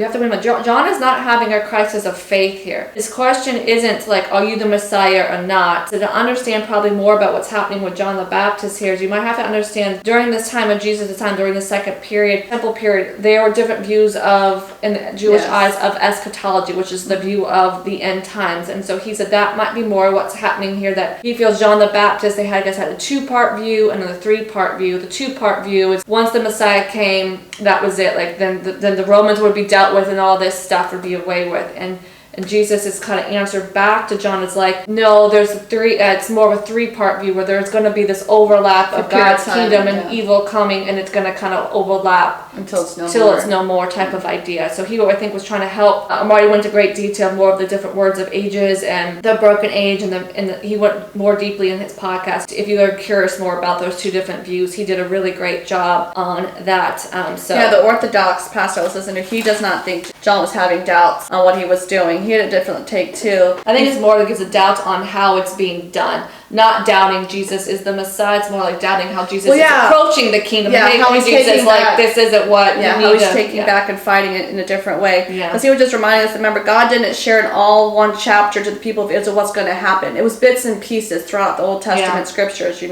You have to remember, John is not having a crisis of faith here. His question isn't like, are you the Messiah or not? So to understand probably more about what's happening with John the Baptist here is you might have to understand during this time of Jesus' time, during the second period, temple period, there were different views of, in the Jewish eyes, of eschatology, which is the view of the end times. And so he said that might be more what's happening here, that he feels John the Baptist, they had, I guess, had a 2-part view and then a 3-part view. The 2-part view is once the Messiah came, that was it. Like then the Romans would be dealt with and all this stuff would be away with. And Jesus is kind of answered back to John. It's like, no, there's it's more of a 3-part view where there's going to be this overlap of God's kingdom and evil coming, and it's going to kind of overlap until it's no more type of idea. So he, I think, was trying to help. Marty went into great detail more of the different words of ages and the broken age, and he went more deeply in his podcast. If you are curious more about those 2 different views, he did a really great job on that. The Orthodox pastor I was listening to, he does not think John was having doubts on what he was doing. He had a different take too. I think it's more like it's a doubt on how it's being done. Not doubting Jesus is the Messiah. It's more like doubting how Jesus is approaching the kingdom. Yeah, how he's taking back. This isn't what you need how he's taking back and fighting it in a different way. Because he was just reminding us, remember, God didn't share in all one chapter to the people of Israel what's going to happen. It was bits and pieces throughout the Old Testament scriptures,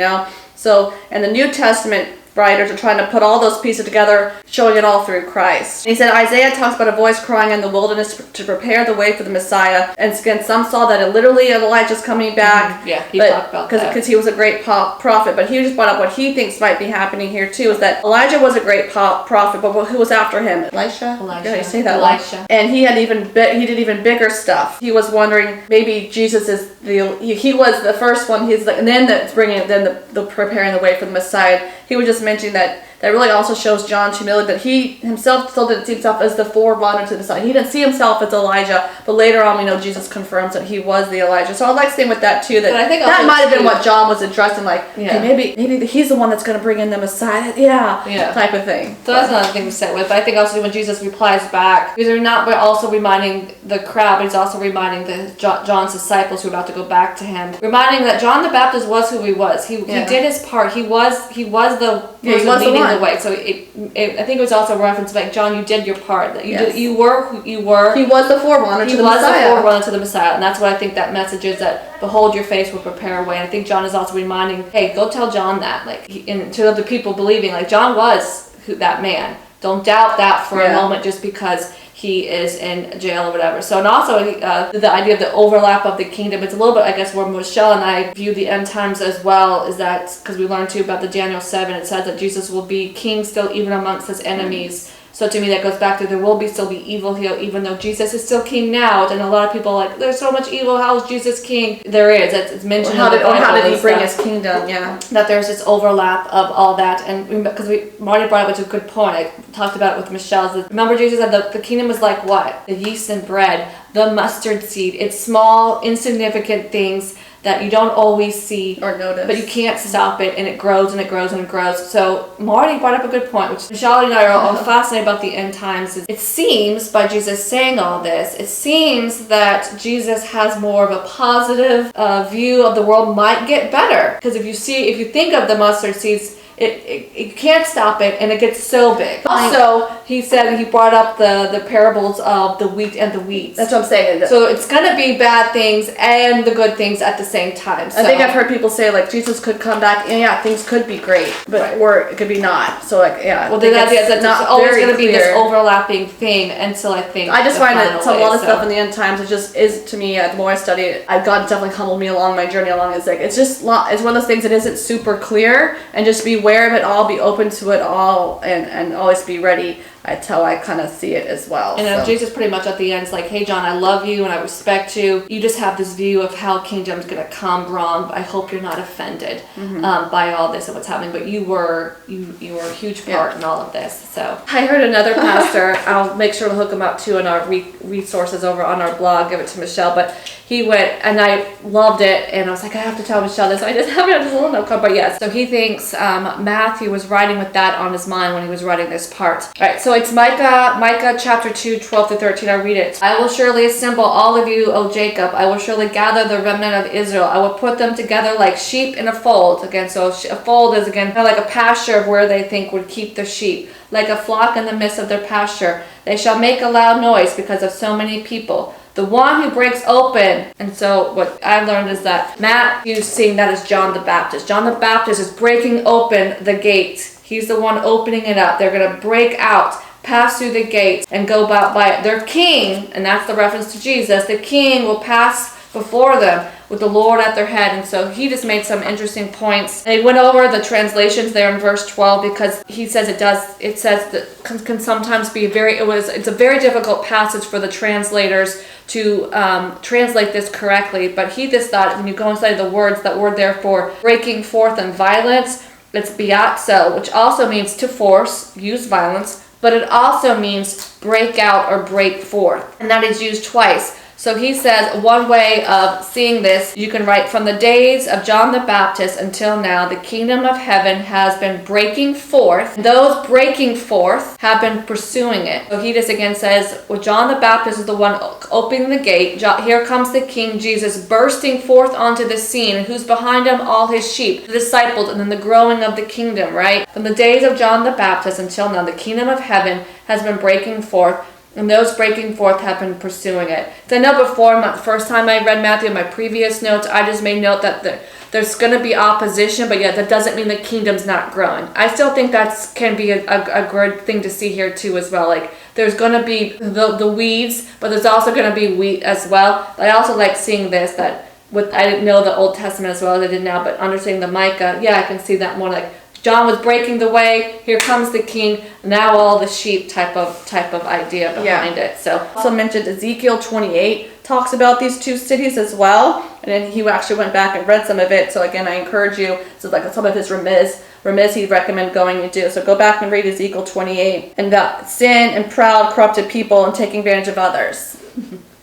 So, in the New Testament, writers are trying to put all those pieces together, showing it all through Christ. He said Isaiah talks about a voice crying in the wilderness to prepare the way for the Messiah. And again, some saw that it literally Elijah's coming back. He talked about that. Because he was a great prophet. But he just brought up what he thinks might be happening here too, is that Elijah was a great prophet, but who was after him? Elisha. Yeah, you say that. Elisha. And he did even bigger stuff. He was wondering maybe Jesus is he was the first one. He's like, and then that's bringing the preparing the way for the Messiah. He was just mentioning that really also shows John's humility, that he himself still didn't see himself as the forerunner to the Messiah. He didn't see himself as Elijah, but later on we know Jesus confirms that he was the Elijah. So I'd like to say with that too, that I think that might have been what John was addressing, like, hey, maybe he's the one that's going to bring in the Messiah, type of thing. So that's another thing to sit with. But I think also when Jesus replies back, because they're not also reminding the crowd, but he's also reminding John's disciples who are about to go back to him, reminding that John the Baptist was who he was. He did his part. He was the person leading the way. So I think it was also a reference like, John, you did your part. That you were who you were. He was the forerunner to the Messiah. He was the forerunner to the Messiah, and that's what I think that message is, that behold, your face will prepare a way. And I think John is also reminding, hey, go tell John that, and to the people believing, like, John was that man. Don't doubt that for a moment just because he is in jail or whatever. So, and also the idea of the overlap of the kingdom, it's a little bit, I guess, where Michelle and I view the end times as well, is that because we learned too about the Daniel 7, it says that Jesus will be king still even amongst his enemies. So to me, that goes back to there will still be evil here, even though Jesus is still king now. And a lot of people are like, there's so much evil. How is Jesus king? There is. It's mentioned in the Bible. How did he bring his kingdom? Yeah. That there's this overlap of all that. And because Marty brought it to a good point. I talked about it with Michelle. Remember, Jesus said the kingdom is like what? The yeast and bread, the mustard seed. It's small, insignificant things that you don't always see or notice, but you can't stop it, and it grows and it grows and it grows. So Marty brought up a good point, which Michelle and I are all fascinated about the end times. It seems, by Jesus saying all this, it seems that Jesus has more of a positive view of the world might get better. Because if you think of the mustard seeds, it can't stop it, and it gets so big. Also, he said, he brought up the parables of the wheat and the weeds. That's what I'm saying. So it's going to be bad things and the good things at the same time. So. I think I've heard people say, like, Jesus could come back, and things could be great, but or it could be not. So, like, well, the idea is that it's always going to be this overlapping thing until I think I just find that a lot of stuff in the end times, it just is, to me, the more I study it, God definitely humbled me along my journey along. It's like, it's one of those things that isn't super clear, and just be aware of it all, be open to it all, and always be ready. That's how I kind of see it as well. And Jesus pretty much at the end is like, hey John, I love you and I respect you. You just have this view of how kingdom's going to come wrong. I hope you're not offended by all this and what's happening. But you were a huge part in all of this. So I heard another pastor, I'll make sure to hook him up too in our resources over on our blog, give it to Michelle, but he went, and I loved it, and I was like, I have to tell Michelle this. I just have it on this little note card, but yes. So he thinks Matthew was writing with that on his mind when he was writing this part. All right, so it's Micah chapter 2, 12 to 13. I'll read it. I will surely assemble all of you, O Jacob. I will surely gather the remnant of Israel. I will put them together like sheep in a fold. Again, so a fold is again kind of like a pasture of where they think would keep the sheep. Like a flock in the midst of their pasture. They shall make a loud noise because of so many people. The one who breaks open. And so what I learned is that Matthew's seeing that as John the Baptist. John the Baptist is breaking open the gates. He's the one opening it up. They're going to break out, pass through the gates, and go about by it. Their king, and that's the reference to Jesus, the king will pass before them with the Lord at their head. And so he just made some interesting points. They went over the translations there in verse 12 because he says it says that can sometimes be it's a very difficult passage for the translators to translate this correctly. But he just thought when you go inside the words, that word there for breaking forth and violence, it's biaxo, which also means to force, use violence, but it also means break out or break forth. And that is used twice. So he says one way of seeing this, you can write, from the days of John the Baptist until now, the kingdom of heaven has been breaking forth. Those breaking forth have been pursuing it. So he just again says, well, John the Baptist is the one opening the gate. Here comes the King Jesus bursting forth onto the scene. And who's behind him? All his sheep, the disciples, and then the growing of the kingdom, right? From the days of John the Baptist until now, the kingdom of heaven has been breaking forth. And those breaking forth have been pursuing it. So I know before, the first time I read Matthew, in my previous notes, I just made note that there's going to be opposition, but yet that doesn't mean the kingdom's not growing. I still think that can be a good thing to see here too as well. Like there's going to be the weeds, but there's also going to be wheat as well. I also like seeing this, that I didn't know the Old Testament as well as I did now, but understanding the Micah, I can see that more like John was breaking the way. Here comes the king. Now all the sheep type of idea behind it. So also mentioned Ezekiel 28 talks about these two cities as well. And then he actually went back and read some of it. So again, I encourage you. So like some of his remiz he'd recommend going and do. So go back and read Ezekiel 28 and about sin and proud, corrupted people and taking advantage of others.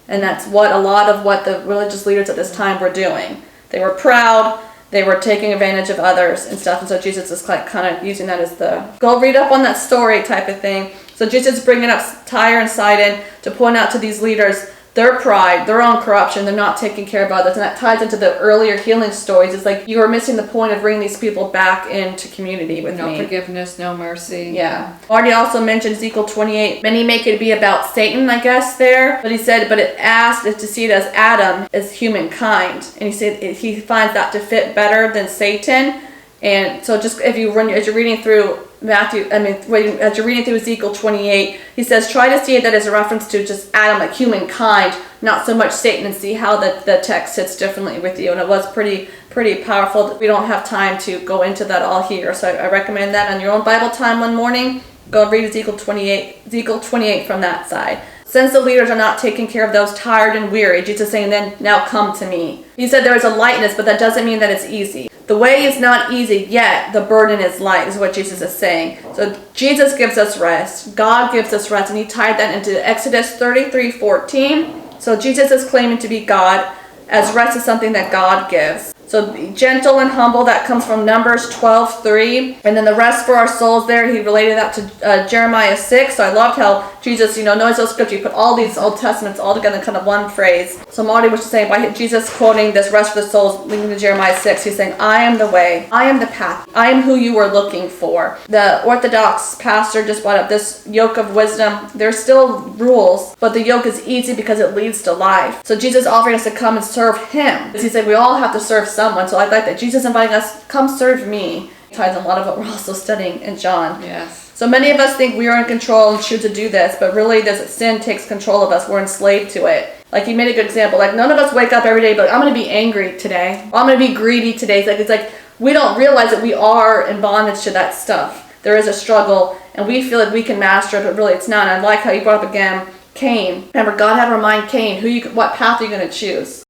And that's what a lot of what the religious leaders at this time were doing. They were proud. They were taking advantage of others and stuff. And so Jesus is kind of using that as the go read up on that story type of thing. So Jesus is bringing up Tyre and Sidon to point out to these leaders their pride, their own corruption. They're not taking care of others. And that ties into the earlier healing stories. It's like you are missing the point of bringing these people back into community with me. No forgiveness, no mercy. Yeah. Already also mentioned Ezekiel 28. Many make it be about Satan, I guess, there. But he said, but it asked to see it as Adam, as humankind. And he said he finds that to fit better than Satan. And so just as you're reading through as you're reading through Ezekiel 28, he says, try to see it that as a reference to just Adam, like humankind, not so much Satan, and see how the text sits differently with you. And it was pretty powerful. We don't have time to go into that all here. So I recommend that on your own Bible time one morning. Go read Ezekiel 28 from that side. Since the leaders are not taking care of those tired and weary, Jesus is saying, then now come to me. He said there is a lightness, but that doesn't mean that it's easy. The way is not easy, yet the burden is light, is what Jesus is saying. So Jesus gives us rest. God gives us rest, and he tied that into Exodus 33:14. So Jesus is claiming to be God, as rest is something that God gives. So be gentle and humble, that comes from Numbers 12:3. And then the rest for our souls there, he related that to Jeremiah 6. So I loved how Jesus, knows those scriptures. He put all these Old Testaments all together in kind of one phrase. So Marty was just saying, by Jesus quoting this rest for the souls, linking to Jeremiah 6, he's saying, I am the way, I am the path, I am who you were looking for. The Orthodox pastor just brought up this yoke of wisdom. There's still rules, but the yoke is easy because it leads to life. So Jesus offering us to come and serve him. Because he said we all have to serve someone. So I like that Jesus inviting us, come serve me. Ties a lot of what we're also studying in John. Yes. So many of us think we are in control and choose to do this, but really sin takes control of us. We're enslaved to it. Like he made a good example. Like none of us wake up every day but I'm going to be angry today. Or I'm going to be greedy today. It's like we don't realize that we are in bondage to that stuff. There is a struggle and we feel like we can master it, but really it's not. And I like how you brought up again Cain. Remember, God had to remind Cain, what path are you going to choose?